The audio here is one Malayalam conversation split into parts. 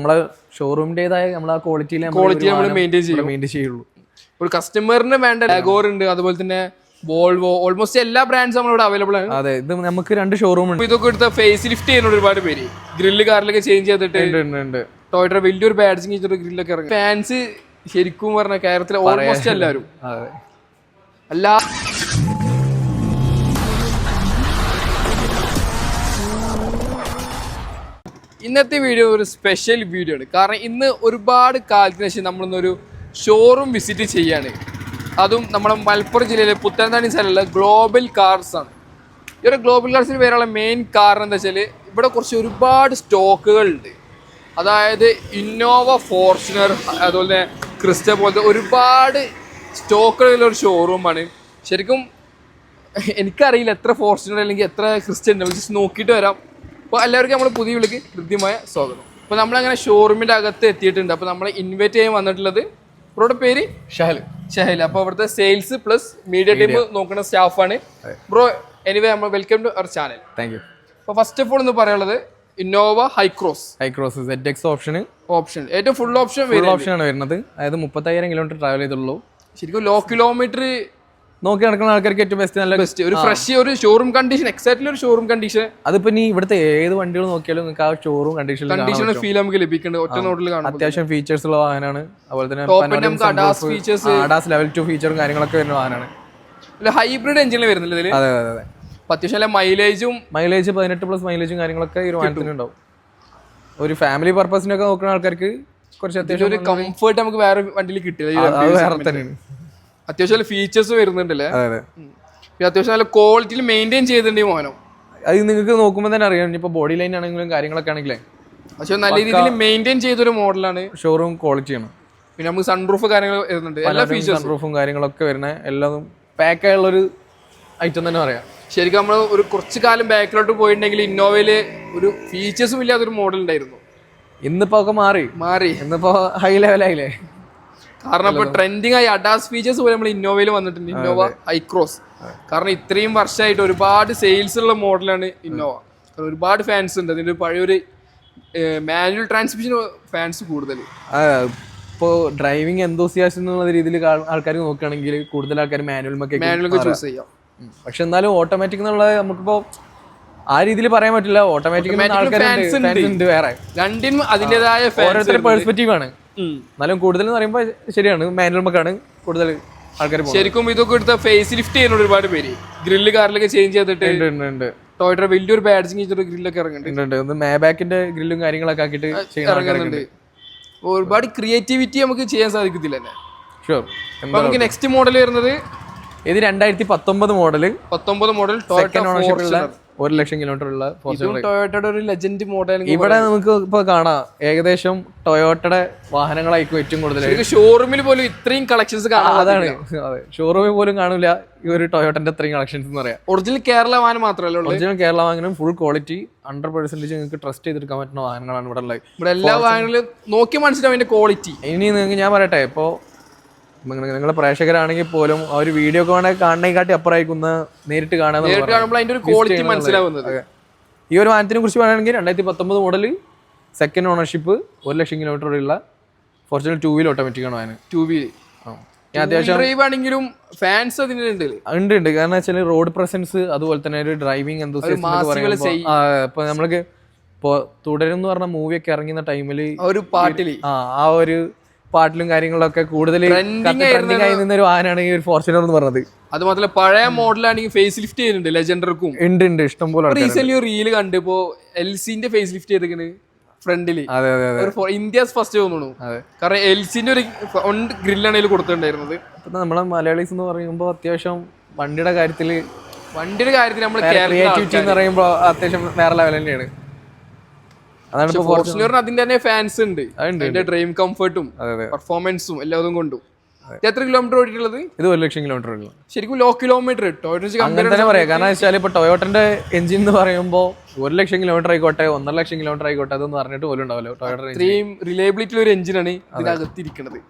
നമ്മളെ ഷോറൂമിന്റേതായ നമ്മളെ ക്വാളിറ്റി നമ്മൾ മെയിൻറ്റെയിൻ ചെയ്യുള്ളൂ. ഒരു കസ്റ്റമറിന് വേണ്ട ലാഗോർ ഉണ്ട്, അതുപോലെ തന്നെ വോൾവോ, ഓൾമോസ്റ്റ് എല്ലാ ബ്രാൻഡ്സും നമ്മളിവിടെ അവൈലബിൾ ആണ്. അതെ, ഇത് നമുക്ക് 2 ഷോറൂം ഉണ്ട്. ഇതൊക്കെ എടുത്ത ഫേസ് ലിഫ്റ്റ് ചെയ്യുന്ന ഒരുപാട് പേര് ഗ്രില്ല് കാറിലൊക്കെ ചേഞ്ച് ചെയ്തിട്ട് ടൊയോട്ട വലിയൊരു ബാഡ്ജിങ് ചെയ്തിട്ട് ഗ്രില്ലൊക്കെ ഇറങ്ങി. ഫാൻസ് ശരിക്കും പറഞ്ഞ കേരളത്തിലെ ഓൾമോസ്റ്റ് എല്ലാവരും എല്ലാ ഇന്നത്തെ വീഡിയോ ഒരു സ്പെഷ്യൽ വീഡിയോ ആണ്. കാരണം ഇന്ന് ഒരുപാട് കാലത്തിന് ശേഷം നമ്മളിന്നൊരു ഷോറൂം വിസിറ്റ് ചെയ്യാണ്. അതും നമ്മുടെ മലപ്പുറം ജില്ലയിലെ പുത്തനത്താണി സ്ഥലമുള്ള ഗ്ലോബൽ കാർസ് ആണ്. ഈ ഒരു ഗ്ലോബൽ കാർസിന് പേരുള്ള മെയിൻ കാരണം എന്താ വെച്ചാൽ ഇവിടെ കുറച്ച് ഒരുപാട് സ്റ്റോക്കുകളുണ്ട്. അതായത് ഇന്നോവ, ഫോർച്യൂണർ, അതുപോലെ ക്രിസ്റ്റ പോലത്തെ ഒരുപാട് സ്റ്റോക്കുകളുള്ള ഒരു ഷോറൂമാണ്. ശരിക്കും എനിക്കറിയില്ല എത്ര ഫോർച്യൂണർ അല്ലെങ്കിൽ എത്ര ക്രിസ്റ്റ ഉണ്ട്, ജസ്റ്റ് നോക്കിയിട്ട് വരാം. അപ്പോൾ എല്ലാവർക്കും നമ്മൾ പുതിയ വിളിക്ക് കൃത്യമായ സ്വാഗതം. അപ്പോൾ നമ്മളങ്ങനെ ഷോറൂമിൻ്റെ അകത്ത് എത്തിയിട്ടുണ്ട്. അപ്പോൾ നമ്മളെ ഇൻവൈറ്റ് ചെയ്യാൻ വന്നിട്ടുള്ളത് ബ്രോയുടെ പേര് ഷഹൽ. അപ്പോൾ അവിടുത്തെ സെയിൽസ് പ്ലസ് മീഡിയ ടീം നോക്കുന്ന സ്റ്റാഫാണ്. ബ്രോ എനിവേ നമ്മൾ welcome to our channel. Thank you. അപ്പോൾ ഫസ്റ്റ് ഓഫ് ഓൾ എന്ന് പറയാനുള്ളത് ഇന്നോവ ഹൈക്രോസ് ZX ഓപ്ഷൻ ഏറ്റവും ഫുൾ ഓപ്ഷൻ ആണ് വരുന്നത്. അതായത് 35,000 കിലോമീറ്റർ ട്രാവൽ ചെയ്തുള്ളൂ. ശരിക്കും ലോ കിലോമീറ്റർ നോക്കി നടക്കുന്ന ആൾക്കാർക്ക് ഏറ്റവും ബെസ്റ്റ് ഒരു ഫ്രഷ് ഒരു ഷോറൂം കണ്ടീഷൻ, എക്സാക്ട്ലി ഒരു ഷോറൂം കണ്ടീഷൻ. അതിപ്പോ നീ ഇവിടുത്തെ ഏത് വണ്ടികൾ നോക്കിയാലും നിങ്ങൾക്ക് ആ ഷോറൂം കണ്ടീഷൻ ഫീൽ നമുക്ക് ലഭിക്കുന്നുണ്ട്. ഒറ്റ നോട്ടിൽ കാണാം. അത്യാവശ്യം ഫീച്ചേഴ്സ് ഉള്ള വാഹനമാണ്. അതുപോലെ തന്നെ ADAS ലെവൽ 2 ഫീച്ചറും കാര്യങ്ങളൊക്കെ വരുന്ന വാഹനമാണ്. ഹൈബ്രിഡ് എഞ്ചിനിൽ വരുന്നില്ല ഇതിൽ. അതെ അതെ അതെ. അത്യാവശ്യം മൈലേജ് 18+ മൈലേജും കാര്യങ്ങളൊക്കെ ഈ ഒരു വാഹനത്തിന് ഉണ്ടാവും. ഒരു ഫാമിലി പർപ്പസിനൊക്കെ നോക്കുന്ന ആൾക്കാർക്ക് കുറച്ച് അത്യാവശ്യം ഒരു കംഫർട്ട് നമുക്ക് വേറെ വണ്ടിയിൽ കിട്ടില്ല. വേറെ തന്നെയാണ്. അത്യാവശ്യം ഫീച്ചേഴ്സ് വരുന്നുണ്ടല്ലേ. അത്യാവശ്യം നല്ല ക്വാളിറ്റിയിൽ മെയിൻറ്റെയിൻ ചെയ്തിട്ടുണ്ട് ഈ വാഹനം. അത് നിങ്ങൾക്ക് നോക്കുമ്പോൾ തന്നെ അറിയാം. ഇപ്പൊ ബോഡി ലൈൻ ആണെങ്കിലും കാര്യങ്ങളൊക്കെ ആണെങ്കിലേ പക്ഷെ നല്ല രീതിയിൽ മെയിൻറ്റെയിൻ ചെയ്തൊരു മോഡലാണ്. ഷോറൂം ക്വാളിറ്റിയാണ്. പിന്നെ നമുക്ക് സൺറൂഫ് കാര്യങ്ങൾ വരുന്നുണ്ട്. എല്ലാ ഫീച്ചേഴ്സും സൺറൂഫും കാര്യങ്ങളൊക്കെ വരുന്ന എല്ലാം പാക്കായുള്ളൊരു ഐറ്റം തന്നെ പറയാം. ശരിക്കും നമ്മൾ ഒരു കുറച്ച് കാലം ബാക്കിലോട്ട് പോയിട്ടുണ്ടെങ്കിൽ ഇന്നോവയില് ഒരു ഫീച്ചേഴ്സും ഇല്ലാത്തൊരു മോഡൽ ഉണ്ടായിരുന്നു. ഇന്നിപ്പോ ഒക്കെ മാറി ഇന്നിപ്പോ ഹൈ ലെവലായില്ലേ. കാരണം ഇപ്പൊ ട്രെൻഡിങ് ആയി ADAS ഫീച്ചേഴ്സ് പോലെ നമ്മൾ ഇന്നോവയിൽ വന്നിട്ടുണ്ട്. Innova Hycross. കാരണം ഇത്രയും വർഷമായിട്ട് ഒരുപാട് സെയിൽസ് ഉള്ള മോഡലാണ് ഇന്നോവ. ഒരുപാട് ഫാൻസ് ഉണ്ട്. അതിന്റെ പഴയൊരു മാനുവൽ ട്രാൻസ്മിഷൻ ഫാൻസ് കൂടുതൽ. ഇപ്പോൾ ഡ്രൈവിംഗ് എന്തോസിയാസ്റ്റ് എന്നുള്ള രീതിയിൽ ആൾക്കാർ നോക്കുകയാണെങ്കിൽ കൂടുതൽ ആൾക്കാർ മാനുവൽ ചൂസ് ചെയ്യാം. പക്ഷെ എന്നാലും ഓട്ടോമാറ്റിക് എന്നുള്ളത് നമുക്കിപ്പോ ആ രീതിയിൽ പറയാൻ പറ്റില്ല. ഓട്ടോമാറ്റിക് ആൾക്കാരുണ്ട്. വേറെ രണ്ടിനും അതിന്റേതായ ഓരോരുത്തരുടെ പെർസ്പെക്റ്റീവ് ആണ്. എന്നാലും കൂടുതൽ എന്ന് പറയുമ്പോൾ ശരിയാണ് മാനുവൽമൊക്കെയാണ് കൂടുതൽ ആൾക്കാർ. ശരിക്കും ഇതൊക്കെ എടുത്ത ഫേസ് ലിഫ്റ്റ് ചെയ്യുന്ന ഒരുപാട് പേര് ഗ്രില്ല് കാറിലൊക്കെ ചേഞ്ച് ചെയ്തിട്ട് ടൊയോട്ട വലിയൊരു ബാഡ്ജിങ് ചെയ്തിട്ട് ഗ്രില്ലൊക്കെ ഇറങ്ങുന്നുണ്ട്. മേബാക്കിന്റെ ഗ്രില്ലും കാര്യങ്ങളൊക്കെ ആക്കിയിട്ട് ഇറങ്ങുന്നുണ്ട്. ഒരുപാട് ക്രിയേറ്റിവിറ്റി നമുക്ക് ചെയ്യാൻ സാധിക്കത്തില്ല തന്നെ. ഷുവർ. നമുക്ക് നെക്സ്റ്റ് മോഡൽ വരുന്നത് ഇത് 2019 മോഡൽ ടൊയോട്ട 1 ലക്ഷം കിലോമീറ്റർ ഉള്ള ടൊയോട്ടയുടെ ഒരു ലെജൻഡ് മോഡൽ. ഇവിടെ നമുക്ക് ഇപ്പൊ കാണാം ഏകദേശം ടൊയോട്ടയുടെ വാഹനങ്ങളായിരിക്കും ഏറ്റവും കൂടുതൽ. ഷോറൂമിൽ പോലും ഇത്രയും കളക്ഷൻസ് കാണാം. അതാണ് അതെ, ഷോറൂമിൽ പോലും കാണില്ല ഈ ഒരു ടൊയോട്ടന്റെ ഇത്രയും കളക്ഷൻസ് എന്ന് പറയാം. ഒറിജിനൽ കേരള വാഹനം മാത്രമല്ല, ഒറിജിനൽ കേരള വാഹനം ഫുൾ ക്വാളിറ്റി 100% നിങ്ങൾക്ക് ട്രസ്റ്റ് ചെയ്തെടുക്കാൻ പറ്റുന്ന വാഹനങ്ങളാണ് ഇവിടെ ഉള്ളത്. ഇവിടെ എല്ലാ വാഹനങ്ങളും നോക്കി മനസ്സിലാവും അതിന്റെ ക്വാളിറ്റി. ഇനി നിങ്ങൾക്ക് ഞാൻ പറയട്ടെ, ഇപ്പോ നിങ്ങളെ പ്രേക്ഷകരാണെങ്കിൽ പോലും ആ ഒരു വീഡിയോ കാണുന്നതിനെക്കാട്ടി അപ്പുറമായിരിക്കും നേരിട്ട് കാണാൻ മനസ്സിലാവുന്നത്. ഈ ഒരു വാഹനത്തിനെ കുറിച്ച് പറയുകയാണെങ്കിൽ 2019 മോഡൽ സെക്കൻഡ് ഓണർഷിപ്പ് 1 ലക്ഷം കിലോമീറ്റർ ഉള്ള ഫോർച്യൂണർ 2 വീൽ ഓട്ടോമാറ്റിക് ആണ് വാഹനം. 2 വീൽ അത്യാവശ്യം ഫാൻസ് ഉണ്ട്. കാരണം വെച്ചാൽ റോഡ് പ്രസൻസ്, അതുപോലെ തന്നെ ഒരു ഡ്രൈവിംഗ് ഇപ്പൊ നമ്മൾക്ക് ഇപ്പൊ തുടരും എന്ന് പറഞ്ഞ മൂവിയൊക്കെ ഇറങ്ങുന്ന ടൈമില് ഒരു പാട്ടില് ആ ഒരു പാട്ടിലും കാര്യങ്ങളൊക്കെ കൂടുതൽ ട്രെൻഡിങ് ആയി നിന്നൊരു വാഹനമാണ് ഈ ഒരു ഫോർച്യൂണർ എന്ന് പറഞ്ഞത്. അത് മാത്രമല്ല പഴയ മോഡലാണെങ്കിൽ ഫേസ് ലിഫ്റ്റ് ചെയ്യുന്നുണ്ട്. ലെജൻഡർക്കും ഉണ്ട് ഇഷ്ടം പോലെ. റീസെന്റ് റീല് കണ്ട് ഇപ്പോ LCന്റെ ഫേസ് ലിഫ്റ്റ് ചെയ്തിരിക്കണ് ഫ്രണ്ടില്. ഇന്ത്യസ് ഫസ്റ്റ് തോന്നുന്നു. കാരണം LCന്റെ ഒരു ഫ്രണ്ട് ഗ്രില്ലാണ് അതിൽ കൊടുത്തിട്ടുണ്ടായിരുന്നത്. നമ്മളെ മലയാളീസ് എന്ന് പറയുമ്പോൾ അത്യാവശ്യം വണ്ടിയുടെ കാര്യത്തിൽ നമ്മൾ ക്രിയേറ്റിവിറ്റി എന്ന് പറയുമ്പോൾ അത്യാവശ്യം വേറെ ലെവൽ തന്നെയാണ്. ഫോർച്യൂണറിന് അതിന്റെ തന്നെ ഫാൻസ് ഉണ്ട്. അതിന്റെ ഡ്രൈവിംഗ് കംഫർട്ടും പെർഫോമൻസും എല്ലാതും കൊണ്ടും. എത്ര കിലോമീറ്റർ ഓടിയിട്ടുള്ളത്? ഇത് 1 ലക്ഷം കിലോമീറ്റർ. ശരിക്കും ലോ കിലോമീറ്റർ അങ്ങനെ തന്നെ പറയാം. കാരണം വെച്ചാൽ ഇപ്പൊ ടൊയോട്ടന്റെ എഞ്ചിൻ എന്ന് പറയുമ്പോൾ 1 ലക്ഷം കിലോമീറ്റർ ആയിക്കോട്ടെ 1.5 ലക്ഷം കിലോമീറ്റർ ആയിക്കോട്ടെ അതൊന്നും പറഞ്ഞിട്ട് പോലും ഉണ്ടാവില്ല. ടൊയോട്ട ഇത്രയും റിലയബിലിറ്റി ഒരു എഞ്ചിനാണ് ഇതിനകത്തിരിക്കുന്നത്.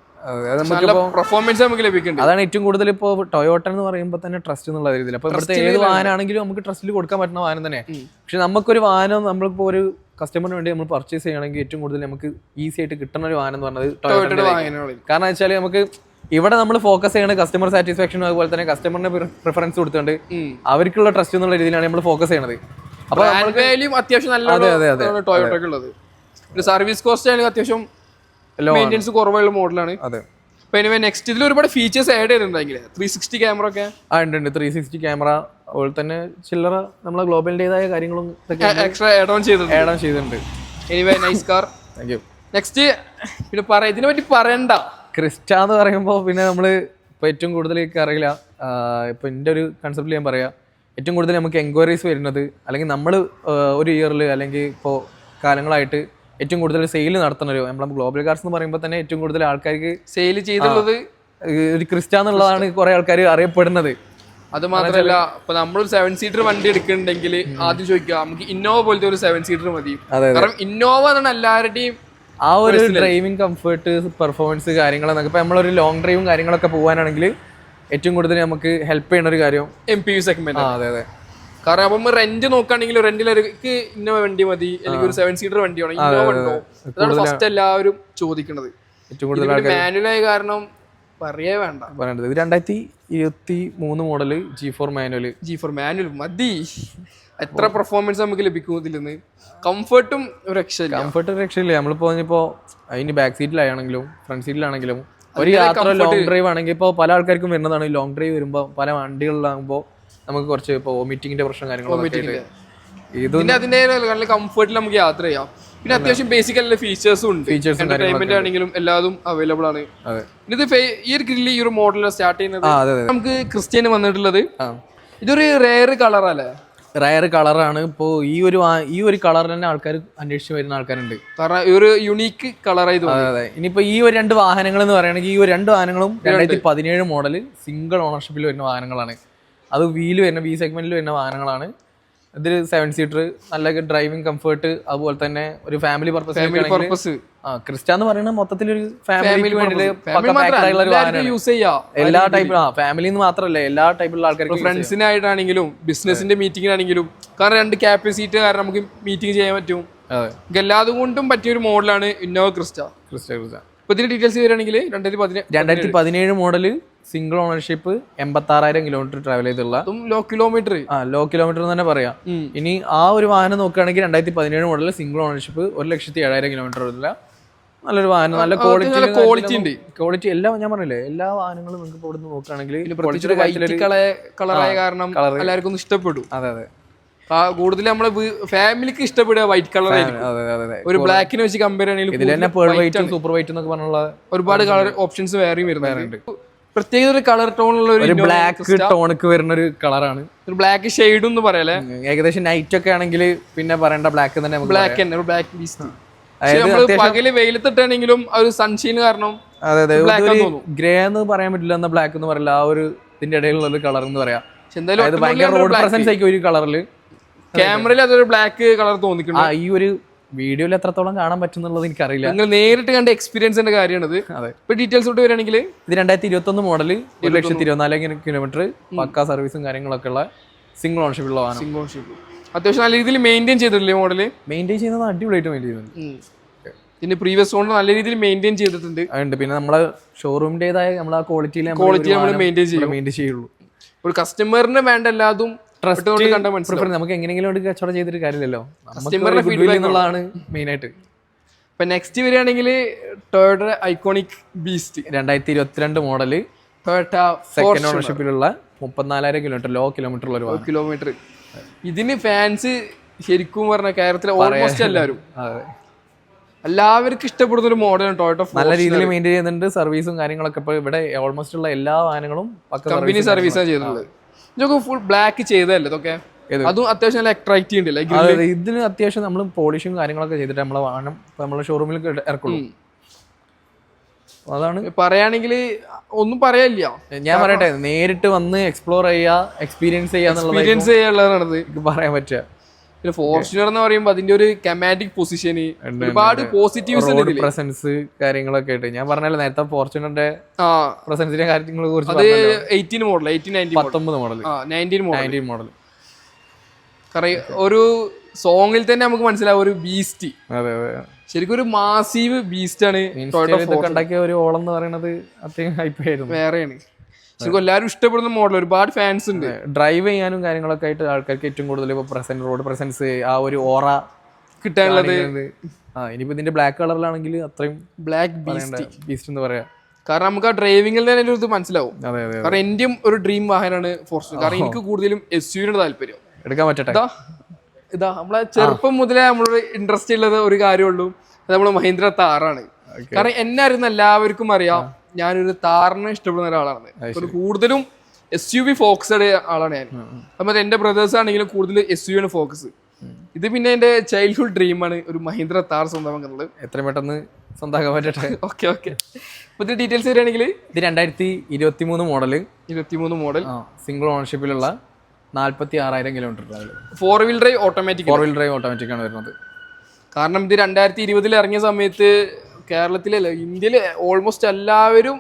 പെർഫോമൻസ് നമുക്ക് ലഭിക്കുന്നുണ്ട്. അതാണ് ഏറ്റവും കൂടുതൽ ഇപ്പോൾ ടൊയോട്ട എന്ന് പറയുമ്പോൾ തന്നെ ട്രസ്റ്റ് എന്നുള്ള രീതിയിൽ. അപ്പൊ ഇവിടുത്തെ ഏത് വാഹനമാണെങ്കിലും നമുക്ക് ട്രസ്റ്റിൽ കൊടുക്കാൻ പറ്റുന്ന വാഹനം തന്നെ. പക്ഷെ നമുക്കൊരു വാഹനം നമ്മളിപ്പോ ഒരു കസ്റ്റമറിന് വേണ്ടി നമ്മൾ പർച്ചേസ് ചെയ്യുകയാണെങ്കിൽ ഏറ്റവും കൂടുതൽ നമുക്ക് ഈസി ആയിട്ട് കിട്ടുന്ന ഒരു വാഹനം എന്ന് പറഞ്ഞത് ടൊയോട്ടയുടെ. കാരണം വെച്ചാൽ നമുക്ക് ഇവിടെ നമ്മൾ ഫോക്കസ് ചെയ്യണ കസ്റ്റമർ സാറ്റിസ്ഫാക്ഷനും അതുപോലെ തന്നെ കസ്റ്റമറിന് പ്രിഫറൻസ് കൊടുത്തുകൊണ്ട് അവർക്കുള്ള ട്രസ്റ്റ് എന്നുള്ള രീതിയിലാണ് നമ്മൾ ഫോക്കസ് ചെയ്യണത്. അപ്പൊ അത്യാവശ്യം നല്ല ടൊയോട്ടയ്ക്കുള്ളത്. സർവീസ് കോസ്റ്റ് ആണെങ്കിൽ അത്യാവശ്യം മെയിൻ്റെനൻസ് കുറവുള്ള മോഡലാണ്. അതെ. പിന്നെ നെക്സ്റ്റ് ഇതിൽ ഒരുപാട് ഫീച്ചേഴ്സ് ആഡ് ചെയ്തിട്ടുണ്ടെങ്കിൽ 360 ക്യാമറ ഒക്കെ ഉണ്ട്. 360 ക്യാമറ അതുപോലെ തന്നെ ചില്ലറ നമ്മളെ ഗ്ലോബലിൻ്റെതായ കാര്യങ്ങളും എക്സ്ട്രാ ആഡ് ഓൺ ചെയ്തിട്ടുണ്ട്. Anyway nice car. Thank you. Next പിന്നെ ഇതിനെ പറ്റി പറയണ്ട. ക്രിസ്റ്റ എന്ന് പറയുമ്പോൾ പിന്നെ നമ്മൾ ഇപ്പോൾ ഏറ്റവും കൂടുതൽ അറിയില്ല, ഇപ്പോൾ എൻ്റെ ഒരു കൺസെപ്റ്റിൽ ഞാൻ പറയാം, ഏറ്റവും കൂടുതൽ നമുക്ക് എൻക്വയറീസ് വരുന്നത് അല്ലെങ്കിൽ നമ്മൾ ഒരു ഇയറിൽ അല്ലെങ്കിൽ ഇപ്പോൾ കാലങ്ങളായിട്ട് ഏറ്റവും കൂടുതൽ സെയിൽ നടത്തുന്നൊരു നമ്മളെ ഗ്ലോബൽ കാർസ് എന്ന് പറയുമ്പോൾ തന്നെ ഏറ്റവും കൂടുതൽ ആൾക്കാർക്ക് സെയിൽ ചെയ്തുള്ളത് ഒരു ക്രിസ്റ്റ എന്നുള്ളതാണ് കുറെ ആൾക്കാർ അറിയപ്പെടുന്നത്. അത് മാത്രമല്ല ഇപ്പൊ നമ്മളൊരു 7 സീറ്റർ വണ്ടി എടുക്കുന്നുണ്ടെങ്കിൽ ആദ്യം ചോദിക്കുക നമുക്ക് ഇന്നോവ പോലത്തെ ഒരു 7 സീറ്റർ മതി. കാരണം ഇന്നോവ എന്നാണ് എല്ലാവരുടെയും ആ ഒരു ഡ്രൈവിംഗ് കംഫർട്ട് പെർഫോമൻസ് കാര്യങ്ങളെന്നൊക്കെ ഇപ്പൊ നമ്മളൊരു ലോങ് ഡ്രൈവും കാര്യങ്ങളൊക്കെ പോകാനാണെങ്കിൽ ഏറ്റവും കൂടുതൽ നമുക്ക് ഹെൽപ്പ് ചെയ്യുന്ന ഒരു കാര്യം MPV സെഗ്മെന്റ്. അതെ അതെ. കാരണം അപ്പം റെന്റ് നോക്കുകയാണെങ്കിൽ റെന്റിലേക്ക് ഇന്നോവ വണ്ടി മതി അല്ലെങ്കിൽ ഒരു 7 സീറ്റർ വണ്ടി വേണം, ഇന്നോവ ഉണ്ടോ? അതാണ് ഫസ്റ്റ് എല്ലാവരും ചോദിക്കുന്നത്. ഏറ്റവും കൂടുതൽ മാനുവലായ കാരണം പറയേ വേണ്ട. പറയേണ്ടത് ഇത് 2023 മോഡല് G4 മാനുവൽ മതി. എത്ര പെർഫോമൻസ് നമുക്ക് ലഭിക്കും ഇതിൽ നിന്ന്. കംഫർട്ടും രക്ഷയില്ല. നമ്മളിപ്പോ അതിന് ബാക്ക് സീറ്റിലാണെങ്കിലും ഫ്രണ്ട് സീറ്റിലാണെങ്കിലും ഒരു യാത്ര ലോങ് ഡ്രൈവ് ആണെങ്കിൽ ഇപ്പോൾ പല ആൾക്കാർക്കും വരുന്നതാണ്. ലോങ് ഡ്രൈവ് വരുമ്പോൾ പല വണ്ടികളിലാകുമ്പോൾ നമുക്ക് കുറച്ച് ഇപ്പോൾ വോമിറ്റിങ്ങിന്റെ പ്രശ്നം കാര്യങ്ങളൊക്കെ ഇതിന്റെ അതിന്റെ നല്ല കംഫർട്ടിൽ നമുക്ക് യാത്ര ചെയ്യാം. പിന്നെ അത്യാവശ്യം ബേസിക് എല്ലാ ഫീച്ചേഴ്സും ഉണ്ട്. എന്റർടൈൻമെന്റ് ആണെങ്കിലും എല്ലാതും അവൈലബിൾ ആണ്. ഇത് ഈ ഒരു ഗ്രില്ല് ഈ ഒരു മോഡലിൽ സ്റ്റാർട്ട് ചെയ്യുന്നത് നമുക്ക് ക്രിസ്റ്റ്യന് വന്നിട്ടുള്ളത് ഇതൊരു റെയർ കളറല്ലേ? റയർ കളറാണ്. ഇപ്പോൾ ഈ ഒരു കളർ തന്നെ ആൾക്കാർ അന്വേഷിച്ച് വരുന്ന ആൾക്കാരുണ്ട്. കാരണം ഈ ഒരു യുണീക്ക് കളറായി. അതെ. ഇനിയിപ്പോ ഈ ഒരു 2 വാഹനങ്ങൾ എന്ന് പറയുകയാണെങ്കിൽ ഈ ഒരു 2 വാഹനങ്ങളും 2017 മോഡല് സിംഗിൾ ഓണർഷിപ്പിൽ വരുന്ന വാഹനങ്ങളാണ്. അത് വീല് വരുന്ന V സെഗ്മെന്റിൽ വരുന്ന വാഹനങ്ങളാണ്. ഇതിൽ 7 സീറ്റർ നല്ല ഡ്രൈവിംഗ് കംഫർട്ട് അതുപോലെ തന്നെ ഒരു ഫാമിലി പർപ്പസ്. ക്രിസ്റ്റ എന്ന് പറയുന്നത് മൊത്തത്തിൽ ഒരു ഫാമിലിക്ക് വേണ്ടി എല്ലാ ടൈപ്പ് ഫാമിലി മാത്രമല്ല എല്ലാ ടൈപ്പിലുള്ള ആൾക്കാർക്ക് ഫ്രണ്ട്സിനായിട്ടാണെങ്കിലും ബിസിനസിന്റെ മീറ്റിംഗിനാണെങ്കിലും. കാരണം 2 ക്യാപ്റ്റൻ സീറ്റ് കാരണം നമുക്ക് മീറ്റിംഗ് ചെയ്യാൻ പറ്റും. എല്ലാതും കൊണ്ടും പറ്റിയ ഒരു മോഡലാണ് ഇന്നോവ ക്രിസ്റ്റ. ഇപ്പൊ ഇതിന്റെ ഡീറ്റെയിൽസ് വരികയാണെങ്കിൽ 2017 model single ownership 86,000 kilometre travel ചെയ്തുള്ള ലോ കിലോമീറ്റർ തന്നെ പറയാം. ഇനി ആ ഒരു വാഹനം നോക്കുകയാണെങ്കിൽ 2017 മോഡൽ സിംഗിൾ ഓണർഷിപ്പ് 1,07,000 കിലോമീറ്റർ ഉള്ള നല്ലൊരു വാഹനം. നല്ല ക്വാളിറ്റി ഉണ്ട്. ക്വാളിറ്റി എല്ലാം ഞാൻ പറഞ്ഞില്ലേ, എല്ലാ വാഹനങ്ങളും നിങ്ങൾക്ക് ഇവിടുന്ന് നോക്കുകയാണെങ്കിൽ കളറായ കാരണം എല്ലാവർക്കും ഇഷ്ടപ്പെടും. അതെ. കൂടുതൽ നമ്മളെ ഫാമിലിക്ക് ഇഷ്ടപ്പെടുക വൈറ്റ് കളർ ആയിരിക്കും. ഒരു ബ്ലാക്കിനെ വെച്ച് കമ്പയർ ആണെങ്കിൽ സൂപ്പർ വൈറ്റ് എന്നൊക്കെ പറഞ്ഞുള്ള ഒരുപാട് കളർ ഓപ്ഷൻസ് വേറെയും വരുന്നുണ്ട്. പ്രത്യേക ഒരു കളർ ടോണുള്ള ഒരു ബ്ലാക്ക് ടോണക്ക് വരുന്ന ഒരു കളറാണ്. ഒരു ബ്ലാക്ക് ഷെയ്ഡ് എന്ന് പറയല്ലേ. ഏകദേശം നൈറ്റ് ഒക്കെ ആണെങ്കിൽ പിന്നെ പറയേണ്ട ബ്ലാക്ക് തന്നെ. ബ്ലാക്ക് ബീസ്റ്റ് പകല് വെയിലത്തിട്ടാണെങ്കിലും ഒരു സൺഷൈൻ കാരണം ഗ്രേ എന്ന് പറയാൻ പറ്റില്ല, എന്നാ ബ്ലാക്ക് എന്ന് പറയില്ല. ആ ഒരു ഇതിന്റെ ഇടയിലുള്ള ഒരു കളർ എന്ന് പറയാം. ഭയങ്കര റോഡ് പ്രസൻസ് ആയിരിക്കും ഒരു കളറില്. ക്യാമറയിൽ അതൊരു ബ്ലാക്ക് കളർ തോന്നിക്കുന്നു. ഈ ഒരു വീഡിയോയിൽ എത്രത്തോളം കാണാൻ പറ്റുന്നുള്ളത് എനിക്കറിയില്ല. നിങ്ങൾ നേരിട്ട് കണ്ട എക്സ്പീരിയൻസിന്റെ കാര്യമാണത്. ഇപ്പൊ ഡീറ്റെയിൽസ് തൊട്ട് വരികയാണെങ്കിൽ ഇത് 2021 മോഡല് 1,24,000 കിലോമീറ്റർ പക്കാ സർവീസും കാര്യങ്ങളൊക്കെ ഉള്ള സിംഗിൾ ഓണർഷിപ്പുള്ള വാഹനം. അത്യാവശ്യം നല്ല രീതിയിൽ മെയിൻറ്റെയിൻ ചെയ്തിട്ടില്ലേ മോഡല്? മെയിൻറ്റെയിൻ ചെയ്യുന്നത് അടിപൊളിയായിട്ട് മെയിൻറ്റെയിൻ ചെയ്യുന്നുണ്ട്. പിന്നെ പ്രീവിയസ് ഓണർ നല്ല രീതിയിൽ മെയിൻറ്റെയിൻ ചെയ്തിട്ടുണ്ട്. അതുണ്ട്. പിന്നെ നമ്മളെ ഷോറൂമിന്റേതായ നമ്മൾ ആ ക്വാളിറ്റി നമ്മൾ മെയിൻറ്റെയിൻ ചെയ്യുള്ളൂ. ഒരു കസ്റ്റമറിന് വേണ്ട എല്ലാതും നമുക്ക് എങ്ങനെയെങ്കിലും കച്ചവടം ചെയ്തിട്ട് കാര്യമില്ലല്ലോ, എന്നുള്ളതാണ് മെയിൻ ആയിട്ട്. ഇപ്പൊ നെക്സ്റ്റ് വരികയാണെങ്കിൽ Toyota iconic beast 2022 model Toyota second ഓണർഷിപ്പിലുള്ള 34,000 കിലോമീറ്റർ ലോ കിലോമീറ്റർ ഉള്ള ഒരു കിലോമീറ്റർ. ഇതിന് ഫാൻസ് ശരിക്കും പറഞ്ഞ കേരളത്തിലെ ഓൾമോസ്റ്റ് എല്ലാവർക്കും ഇഷ്ടപ്പെടുന്ന ഒരു മോഡലാണ് ടൊയോട്ട. നല്ല രീതിയിൽ മെയിൻറ്റെയിൻ ചെയ്യുന്നുണ്ട്. സർവീസും കാര്യങ്ങളൊക്കെ ഇപ്പൊ ഇവിടെ ഓൾമോസ്റ്റ് ഉള്ള എല്ലാ വാഹനങ്ങളും കമ്പനി സർവീസാണ് ചെയ്തിട്ടുള്ളത്. ഇതൊക്കെ ഫുൾ ബ്ലാക്ക് ചെയ്തതല്ലേ ഇതൊക്കെ? അതും അത്യാവശ്യം നല്ല അട്രാക്റ്റീവ് ഉണ്ടല്ലേ ഇതിന്. അത്യാവശ്യം നമ്മൾ പോളിഷും കാര്യങ്ങളൊക്കെ ചെയ്തിട്ട് നമ്മളെ വാഹനം നമ്മളെ ഷോറൂമിൽ ഇറക്കുള്ളൂ. അതാണ് പറയുകയാണെങ്കിൽ ഒന്നും പറയാനില്ല. ഞാൻ പറയട്ടെ, നേരിട്ട് വന്ന് എക്സ്പ്ലോർ ചെയ്യുക, എക്സ്പീരിയൻസ് ചെയ്യാന്നുള്ളതാണ് പറയാൻ പറ്റുക. പിന്നെ ഫോർച്യൂണർ എന്ന് പറയുമ്പോൾ അതിന്റെ ഒരു കമാൻഡിക് പൊസിഷന് ഒരുപാട് പോസിറ്റീവ്സ് ഉണ്ട്, പ്രസൻസ് കാര്യങ്ങളൊക്കെ ആയിട്ട്. ഞാൻ പറഞ്ഞല്ലോ നേരത്തെ ഫോർച്യൂണറിന്റെ പ്രസൻസിന്റെ കാര്യങ്ങളെ കുറിച്ച്. അത് 18 മോഡൽ 19 മോഡൽ. കാരണം ഒരു സോങ്ങിൽ തന്നെ നമുക്ക് മനസ്സിലാവും ഒരു ബീസ്റ്റ്, അതെ അതെ, ശരിക്കും ഒരു മാസീവ് ബീസ്റ്റ് ആണ്. ഉണ്ടാക്കിയ ഒരു ഓളം എന്ന് പറയുന്നത് അത്രയും ഹൈപ്പ് ആയിരുന്നു, വേറെയാണ്. ശരിക്കും എല്ലാവരും ഇഷ്ടപ്പെടുന്ന മോഡൽ, ഒരുപാട് ഫാൻസ് ഉണ്ട്. ഡ്രൈവ് ചെയ്യാനും കാര്യങ്ങളൊക്കെ ആയിട്ട് ആൾക്കാർക്ക് ഏറ്റവും കൂടുതൽ ഇപ്പൊ പ്രസന്റ് റോഡ് പ്രസൻസ്, ആ ഒരു ഓറ കിട്ടാനുള്ളത്. ഇനിയിപ്പോ ഇതിന്റെ ബ്ലാക്ക് കളറിലാണെങ്കിൽ അത്രയും ബ്ലാക്ക് ബീസ്റ്റ് എന്ന് പറയാം. കാരണം നമുക്ക് ആ ഡ്രൈവിംഗിൽ തന്നെ ഒരു ഇത് മനസ്സിലാവും. അതെ അതെ, കാരണം എന്റെയും ഒരു ഡ്രീം വാഹനമാണ് ഫോർച്യൂണർ. കാരണം എനിക്ക് കൂടുതലും SUV താല്പര്യം. എടുക്കാൻ പറ്റട്ടെ. ഇതാ നമ്മളെ ചെറുപ്പം മുതലേ നമ്മളൊരു ഇൻട്രസ്റ്റ് ഉള്ളത് ഒരു കാര്യമുള്ളൂ, അത് നമ്മള് മഹീന്ദ്ര താറാണ്. കാരണം എന്നെ അറിയുന്ന എല്ലാവർക്കും അറിയാം ഞാനൊരു താറിനെ ഇഷ്ടപ്പെടുന്ന ഒരാളാണ്. കൂടുതലും SUV ഫോക്കസ്ഡ് ആളാണ് ഞാൻ. അപ്പൊ എന്റെ ബ്രദേഴ്സ് ആണെങ്കിലും കൂടുതൽ SUV ആണ് ഫോക്കസ്. ഇത് പിന്നെ എന്റെ ചൈൽഡ്ഹുഡ് ഡ്രീമാണ് ഒരു മഹീന്ദ്ര താർ സ്വന്തമാക്കുന്നത്. എത്രയും പെട്ടെന്ന് സ്വന്തമാക്കാൻ പറ്റട്ടെ. Okay okay. പുതിയ ഡീറ്റെയിൽസ് വരികയാണെങ്കിൽ ഇത് 2023 മോഡല്, 23 മോഡൽ, സിംഗിൾ ഓണർഷിപ്പിലുള്ള 46,000 kilometre, 4-wheel drive automatic. 4-wheel drive automatic ആണ് വരുന്നത്. കാരണം ഇത് 2020 ഇറങ്ങിയ സമയത്ത് കേരളത്തിലല്ല ഇന്ത്യയിലെ ഓൾമോസ്റ്റ് എല്ലാവരും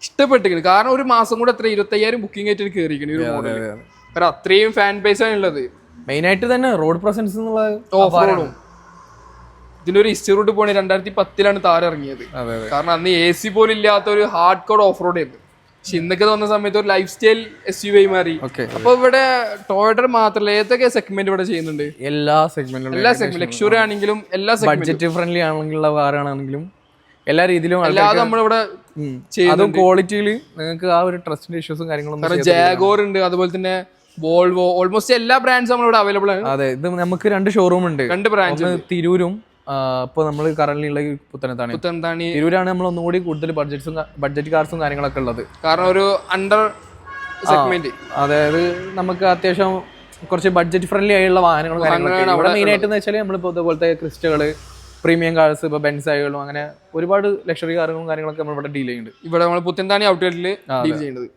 ഇഷ്ടപ്പെട്ടിരിക്കുന്നു. കാരണം ഒരു മാസം കൂടെ 25,000 ബുക്കിംഗ് ആയിട്ട് കയറിയിരിക്കുന്നു ഒരു മോഡൽ. കാരണം അത്രയും ഫാൻ ബേസ് ആണ് ഉള്ളത്. മെയിൻ ആയിട്ട് തന്നെ റോഡ് പ്രസൻസ് എന്നുള്ള ഓഫ് റോഡും. ഇതിനൊരു ഹിസ്റ്ററി റൂട്ട് പോണേ 2010 താരം ഇറങ്ങിയത്. കാരണം അന്ന് AC പോലും ഇല്ലാത്ത ഒരു ഹാർഡ് കോഡ് ഓഫ് റോഡ് ആയിരുന്നു. പക്ഷെ ഇന്നൊക്കെ വന്ന സമയത്ത് ഒരു ലൈഫ് സ്റ്റൈൽ SUV ആയി മാറി. അപ്പൊ ഇവിടെ ടൊയോട്ട മാത്രമല്ല, ഏതൊക്കെ സെഗ്മെന്റ് ഇവിടെ ചെയ്യുന്നുണ്ട്? എല്ലാ സെഗ്മെന്റും, ലക്ഷറി ആണെങ്കിലും എല്ലാ ബഡ്ജറ്റ് ഫ്രണ്ട്ലി ആണെങ്കിലും കാറാണെങ്കിലും എല്ലാ രീതിയിലും അല്ലാതെ നമ്മളിവിടെ അതും ക്വാളിറ്റിയിൽ നിങ്ങൾക്ക് ആ ഒരു ട്രസ്റ്റിന്റെ ഇഷ്യൂസും കാര്യങ്ങളൊന്നും. ജാഗോർ ഉണ്ട്, അതുപോലെ തന്നെ വോൾവോ, ഓൾമോസ്റ്റ് എല്ലാ ബ്രാൻഡ്സും നമ്മളിവിടെ അവൈലബിൾ ആണ്. അതെ, ഇത് നമുക്ക് 2 ഷോറൂം ഉണ്ട്, 2 ബ്രാഞ്ച്, തിരൂരും ഇപ്പൊ നമ്മൾ കറന്റ് ഉള്ള പുത്തനത്താണി. തിരൂരാണ് നമ്മൾ ഒന്നുകൂടി കൂടുതൽ ബഡ്ജറ്റ് കാർസും കാര്യങ്ങളൊക്കെ ഉള്ളത്. കാരണം ഒരു അണ്ടർ സെഗ്മെന്റ്, അതായത് നമുക്ക് അത്യാവശ്യം കുറച്ച് ബഡ്ജറ്റ് ഫ്രണ്ട്ലി ആയുള്ള വാഹനങ്ങളും കാര്യങ്ങളൊക്കെ ഇവിടെ മെയിൻ ആയിട്ട് വെച്ചാൽ നമ്മളിപ്പോ ഇതുപോലത്തെ ക്രിസ്റ്റകള്, പ്രീമിയം കാർസ്, ഇപ്പൊ ബെൻസ് ആയാലും അങ്ങനെ ഒരുപാട് ലക്ഷറി കാറുകളും കാര്യങ്ങളൊക്കെ നമ്മൾ ഇവിടെ ഡീൽ ചെയ്യുന്നുണ്ട്. ഇവിടെ നമ്മൾ പുത്തനത്താണി ഔട്ട്ലെറ്റിൽ ഡീൽ ചെയ്യുന്നത്.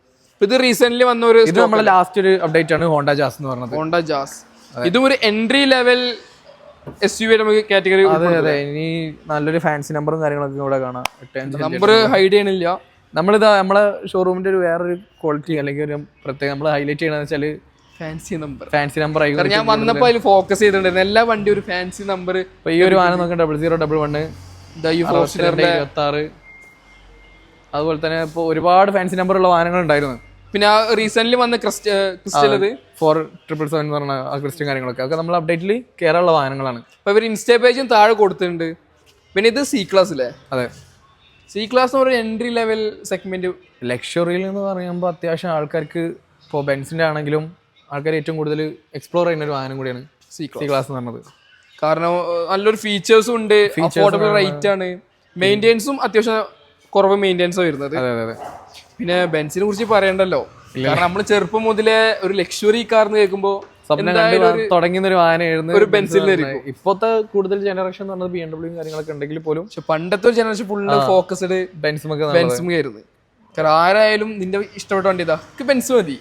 ഇത് റീസെന്റ് വന്ന ഒരു ഇത് നമ്മളെ ലാസ്റ്റ് ഒരു അപ്ഡേറ്റ് ആണ് ഹോണ്ട ജാസ് എന്ന് പറഞ്ഞത്. ഹോണ്ട ജാസ് ഇതും ഒരു എൻട്രി ലെവൽ SUV നമുക്ക് കാറ്റഗറി. അതെ അതെ, ഇനി നല്ലൊരു ഫാൻസി നമ്പറും കാര്യങ്ങളൊക്കെ ഇവിടെ കാണാം. നമ്പർ ഹൈഡ് ചെയ്യണില്ല. നമ്മളിതാ നമ്മളെ ഷോറൂമിന്റെ ഒരു വേറൊരു ക്വാളിറ്റി അല്ലെങ്കിൽ ഒരു പ്രത്യേകം നമ്മൾ ഹൈലൈറ്റ് ചെയ്യണമെന്ന് വെച്ചാൽ ഫാൻസി നമ്പർ ആയി. ഞാൻ വന്നപ്പോ അതിൽ ഫോക്കസ് ചെയ്തിട്ടുണ്ടായിരുന്നു എല്ലാ വണ്ടി ഒരു ഫാൻസി നമ്പർ. ഈ ഒരു വാഹനം നോക്കാം 0011 26. അതുപോലെ തന്നെ ഇപ്പൊ ഒരുപാട് ഫാൻസി നമ്പർ ഉള്ള വാഹനങ്ങൾ ഉണ്ടായിരുന്നു. പിന്നെ റീസെന്റ് വന്ന ക്രിസ്റ്റൽ 4777 എന്ന് പറഞ്ഞ ആ ക്രിസ്റ്റൽ കാര്യങ്ങളൊക്കെ അതൊക്കെ നമ്മൾ അപ്ഡേറ്റിൽ കയറാനുള്ള വാഹനങ്ങളാണ്. അപ്പൊ ഇവർ ഇൻസ്റ്റാ പേജും താഴെ കൊടുത്തിട്ടുണ്ട്. പിന്നെ ഇത് C ക്ലാസ് അല്ലേ? അതെ, C ക്ലാസ് ഒരു എൻട്രി ലെവൽ സെഗ്മെന്റ്. ലക്ഷറിയിൽ എന്ന് പറയുമ്പോൾ അത്യാവശ്യം ആൾക്കാർക്ക് ഇപ്പോൾ ബെൻസിന്റെ ആണെങ്കിലും ആൾക്കാർ ഏറ്റവും കൂടുതൽ എക്സ്പ്ലോർ ചെയ്യുന്ന ഒരു വാഹനം കൂടിയാണ് C ക്ലാസ് എന്ന് പറഞ്ഞത്. കാരണം നല്ലൊരു ഫീച്ചേഴ്സും ഉണ്ട്, അഫോർഡബിൾ റേറ്റ് ആണ്, മെയിൻ്റെനൻസും അത്യാവശ്യം കുറവ് മെയിൻ്റെനൻസ് വരുന്നത്. പിന്നെ ബെൻസിനെ കുറിച്ച് പറയണ്ടല്ലോ. കാരണം നമ്മൾ ചെറുപ്പം മുതലേ ഒരു ലക്ഷറി കാർ എന്ന് കേൾക്കുമ്പോൾ തുടങ്ങിയ ഒരു വാഹനം ഒരു ബെൻസിലായിരിക്കും. ഇപ്പോഴത്തെ കൂടുതൽ ജനറേഷൻ എന്ന് പറഞ്ഞത് BMW കാര്യങ്ങളൊക്കെ ഉണ്ടെങ്കിൽ പോലും പണ്ടത്തെ ഒരു ജനറേഷൻ ഫുള്ള് ഫോക്കസ്ഡ് ബെൻസുമായിരുന്നു. കാരണം ആരായാലും നിന്റെ ഇഷ്ടപ്പെട്ട വണ്ടി ഇതാ ബെൻസ് മതി,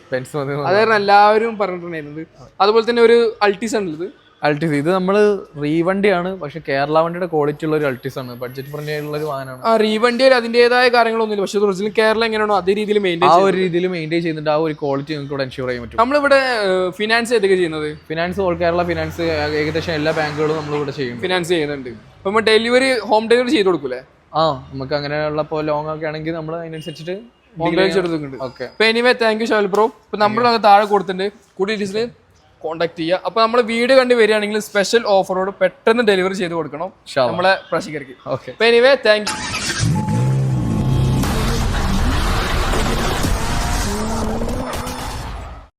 അതായിരുന്നു എല്ലാവരും പറഞ്ഞിട്ടുണ്ടായിരുന്നത്. അതുപോലെ തന്നെ ഒരു അൾട്ടിസ് ആണുള്ളത്. അൾട്ടിസ് ഇത് നമ്മൾ റീവണ്ടിയാണ്, പക്ഷെ കേരള വണ്ടിയുടെ ക്വാളിറ്റി ഉള്ള ഒരു അൾട്ടിസ് ആണ്, ബഡ്ജറ്റ് ഫ്രണ്ട്ലി ആയിട്ടുള്ള ഒരു വാഹനമാണ്. ആ റീവണ്ടിയിൽ അതിന്റേതായ കാര്യങ്ങളൊന്നുമില്ല, പക്ഷെ ഒറിജിനൽ കേരള എങ്ങനെയാണോ അതേ രീതിയിൽ മെയിൻറ്റെയിൻ ചെയ്യുന്നുണ്ട്. ആ ഒരു ക്വാളിറ്റി നിങ്ങൾക്ക് ഇവിടെ എൻഷുർ ചെയ്യാൻ പറ്റും. നമ്മളിവിടെ ഫിനാൻസ് ഏതൊക്കെ ചെയ്യുന്നത്? ഫിനാൻസ് ഓൾ കേരള ഫിനാൻസ് ഏകദേശം എല്ലാ ബാങ്കുകളും നമ്മളിവിടെ ചെയ്യും, ഫിനാൻസ് ചെയ്യുന്നുണ്ട്. അപ്പൊ ഡെലിവറി ഹോം ഡെലിവറി ചെയ്ത് കൊടുക്കൂലേ? നമുക്ക് അങ്ങനെയുള്ള ലോങ് ഒക്കെ ആണെങ്കിൽ നമ്മൾ അതിനനുസരിച്ചിട്ട് ഹോം ഡെലിവറി എടുക്കുന്നുണ്ട്. ഓക്കെ, അപ്പൊ anyway thank you shall bro. ഇപ്പൊ നമ്മൾ താഴെ കൊടുത്തിട്ടുണ്ട്, കൂടുതൽ ഡീറ്റെയിൽസിന് കോൺടാക്ട് ചെയ്യുക. അപ്പൊ നമ്മൾ വീഡിയോ കണ്ട് വരികയാണെങ്കിൽ സ്പെഷ്യൽ ഓഫറോട് പെട്ടെന്ന് ഡെലിവറി ചെയ്ത് കൊടുക്കണം നമ്മളെ പ്രേക്ഷകർക്ക്. ഓക്കെ, അപ്പൊ എനിവേ താങ്ക് യു.